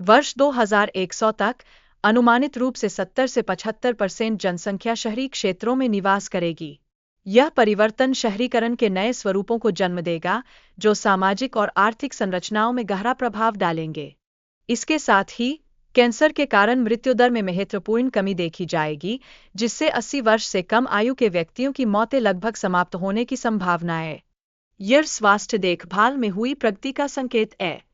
वर्ष 2100 तक अनुमानित रूप से 70 से 75% जनसंख्या शहरी क्षेत्रों में निवास करेगी। यह परिवर्तन शहरीकरण के नए स्वरूपों को जन्म देगा, जो सामाजिक और आर्थिक संरचनाओं में गहरा प्रभाव डालेंगे। इसके साथ ही कैंसर के कारण मृत्यु दर में महत्वपूर्ण कमी देखी जाएगी, जिससे 80 वर्ष से कम आयु के व्यक्तियों की मौतें लगभग समाप्त होने की संभावना है। यह स्वास्थ्य देखभाल में हुई प्रगति का संकेत है।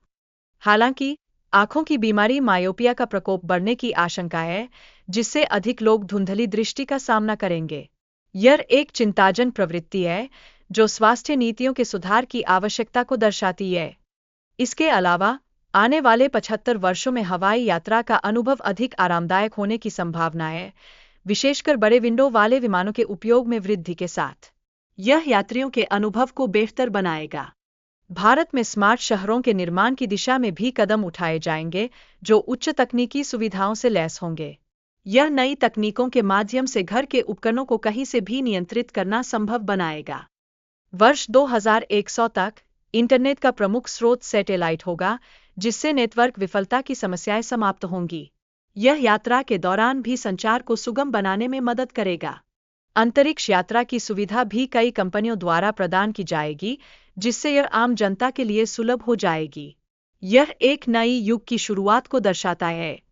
हालांकि आंखों की बीमारी मायोपिया का प्रकोप बढ़ने की आशंका है, जिससे अधिक लोग धुंधली दृष्टि का सामना करेंगे। यह एक चिंताजनक प्रवृत्ति है, जो स्वास्थ्य नीतियों के सुधार की आवश्यकता को दर्शाती है। इसके अलावा आने वाले 75 वर्षों में हवाई यात्रा का अनुभव अधिक आरामदायक होने की संभावना है, विशेषकर बड़े विंडो वाले विमानों के उपयोग में वृद्धि के साथ। यह यात्रियों के अनुभव को बेहतर बनाएगा। भारत में स्मार्ट शहरों के निर्माण की दिशा में भी कदम उठाए जाएंगे, जो उच्च तकनीकी सुविधाओं से लैस होंगे। यह नई तकनीकों के माध्यम से घर के उपकरणों को कहीं से भी नियंत्रित करना संभव बनाएगा। वर्ष 2100 तक इंटरनेट का प्रमुख स्रोत सैटेलाइट होगा, जिससे नेटवर्क विफलता की समस्याएं समाप्त होंगी। यह यात्रा के दौरान भी संचार को सुगम बनाने में मदद करेगा। अंतरिक्ष यात्रा की सुविधा भी कई कंपनियों द्वारा प्रदान की जाएगी, जिससे यह आम जनता के लिए सुलभ हो जाएगी। यह एक नई युग की शुरुआत को दर्शाता है।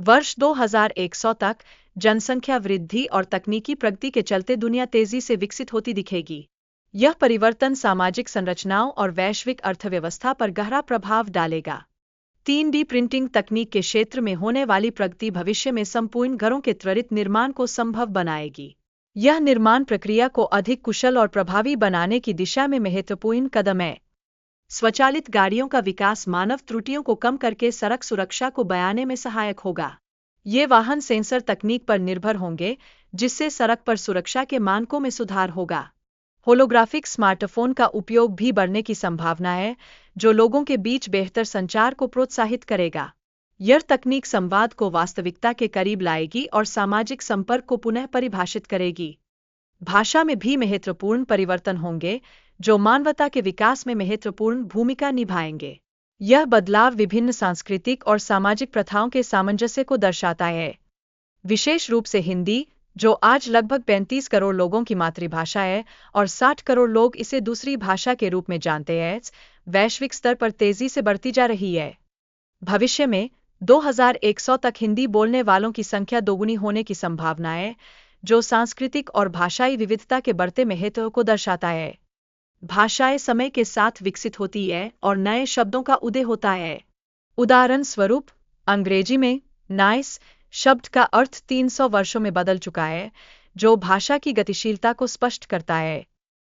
वर्ष 2100 तक जनसंख्या वृद्धि और तकनीकी प्रगति के चलते दुनिया तेजी से विकसित होती दिखेगी। यह परिवर्तन सामाजिक संरचनाओं और वैश्विक अर्थव्यवस्था पर गहरा प्रभाव डालेगा। 3D प्रिंटिंग तकनीक के क्षेत्र में होने वाली प्रगति भविष्य में संपूर्ण घरों के त्वरित निर्माण को संभव बनाएगी। यह निर्माण प्रक्रिया को अधिक कुशल और प्रभावी बनाने की दिशा में महत्वपूर्ण कदम है। स्वचालित गाड़ियों का विकास मानव त्रुटियों को कम करके सड़क सुरक्षा को बढ़ाने में सहायक होगा। ये वाहन सेंसर तकनीक पर निर्भर होंगे, जिससे सड़क पर सुरक्षा के मानकों में सुधार होगा। होलोग्राफिक स्मार्टफोन का उपयोग भी बढ़ने की संभावना है, जो लोगों के बीच बेहतर संचार को प्रोत्साहित करेगा। यह तकनीक संवाद को वास्तविकता के करीब लाएगी और सामाजिक संपर्क को पुनः परिभाषित करेगी। भाषा में भी महत्वपूर्ण परिवर्तन होंगे, जो मानवता के विकास में महत्वपूर्ण भूमिका निभाएंगे। यह बदलाव विभिन्न सांस्कृतिक और सामाजिक प्रथाओं के सामंजस्य को दर्शाता है। विशेष रूप से हिंदी, जो आज लगभग 35 करोड़ लोगों की मातृभाषा है और 60 करोड़ लोग इसे दूसरी भाषा के रूप में जानते हैं, वैश्विक स्तर पर तेजी से बढ़ती जा रही है। भविष्य में 2100 तक हिंदी बोलने वालों की संख्या दोगुनी होने की संभावना है, जो सांस्कृतिक और भाषाई विविधता के बढ़ते महत्व को दर्शाता है। भाषाएं समय के साथ विकसित होती है और नए शब्दों का उदय होता है। उदाहरण स्वरूप, अंग्रेजी में नाइस शब्द का अर्थ 300 वर्षों में बदल चुका है, जो भाषा की गतिशीलता को स्पष्ट करता है।